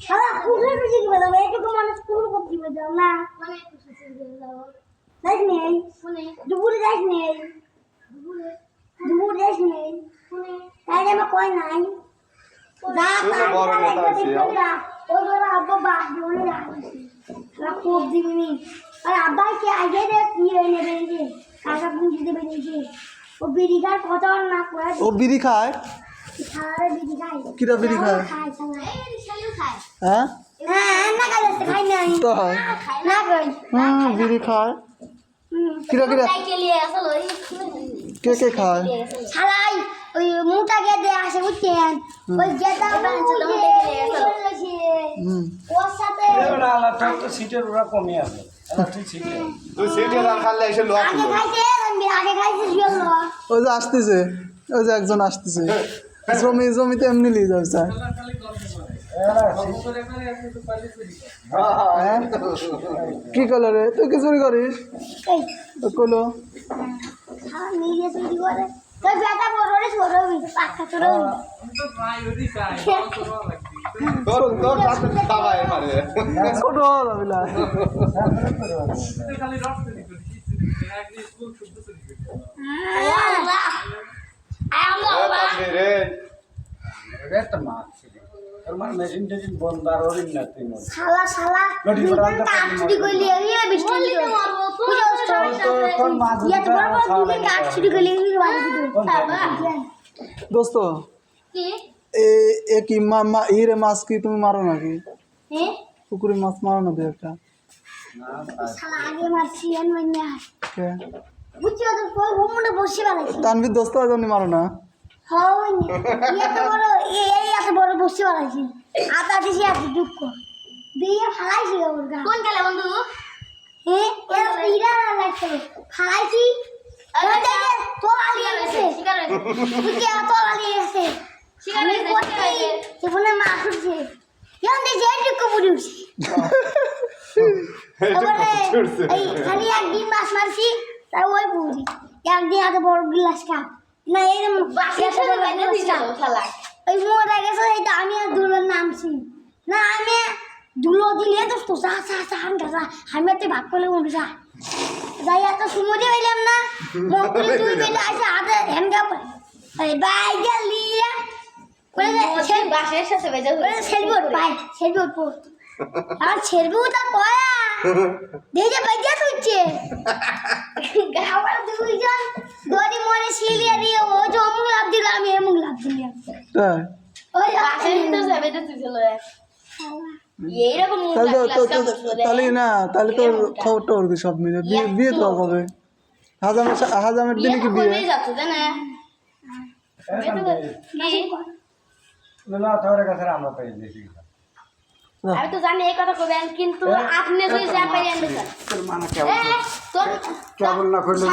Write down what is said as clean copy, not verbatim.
সারা কুকুরের পিছে কি বাজাবো? এইটুকু মানুষ কুকুর করতে বাজাও না। যাইস নেই দুপুরে যাইস নেই দুপুরে যাইস নেই তাই আমার কয় নাই যা আব্বা বাপ জীবনে আমরা খুব দিবনি আর আব্বাই কি আগে দেখ কি হয়ে নেবে যে কাকা পুঁজিতে বেরিয়েছে ও বিড়ি খায় কত না করে ও বিড়ি খায় সারা বিড়ি খায় কিরা বিড়ি খায় হ্যাঁ হ্যাঁ না খাই নাই তাই না কই বিড়ি খায় কিরা কিরা কে কে খায় ছাড়াই ওই মোটা গেদে আসে বুঝছেন ওই গেদা ওর সাথে সিটের ওরা কমে আছে আগে খাইছে শিয়াল ওই যে আসতেছে ওই যে একজন আসতেছে জমিতে এমনি নিয়ে যাবে স্যার কি করলো রে তুই কি চুরি করিস কলো নিজে চুরি করে তোর বেটা বড় রে ছোট পাক্কা ছোট ছোট রবিলা মেশিন টেশিন বন্ধ আর ওরিন না তুই শালা শালা কাট চুরি করলি এই বৃষ্টি তোর মাছ কাট চুরি করলি দোস্ত এ কি ইরে মাছ কি তুমি মারো নাকি পুকুরে মাছ মারো না দু একটা শালা আগে মারছি এন মানে কে বুঝছো তো কই ঘুমনে বসে বানাইছি তানভীর দোস্ত জন্য মারো না হয় এত বড় এই এত বড় বসে বানাইছি আতা দিছি এত দুঃখ দিয়ে ফালাইছি ওর গা কোন গেলে বন্ধু এর ইরা লাগছে ফালাইছি তোর আলিয়ে গেছে বুঝছি তোর আলিয়ে গেছে শিকারে জীবনে মা খুঁজছে কেন দেখছি এইটুকু বুড়ি উঠছি এই খালি একদিন মাছ মারছি তাই ওই বুড়ি একদিন এত বড় গ্লাস কাপ না এরকম ওই মোটা গেছে এইটা আমি আর দুলোর নামছি না আমি দুলো দিলে তো তো চা চা চা আমি এত ভাগ করলে উঠে যা যাই এত সুমতি হইলাম না মকুলি তুই বেলে আসে হাতে হ্যান্ডা এই বাই গেলিয়া ছেড়বি পাই ছেড়বি উঠবো আর ছেড়বিও তা কয়া দেখে বাইজা তুলছে দুইজন দড়ি মনে শিলিয়ে দিয়ে ও যে অমুক লাভ দিল আমি এমুক লাভ দিলাম ওই তাহলে না তাহলে তো খবরটা ওর সব মিলে বিয়ে তো হবে হাজামের দিনে কি বিয়ে আমরা পাই দেখি আমি তো জানি এই কথা করবেন কিন্তু আপনি যদি যা পারেন কেবল না করলে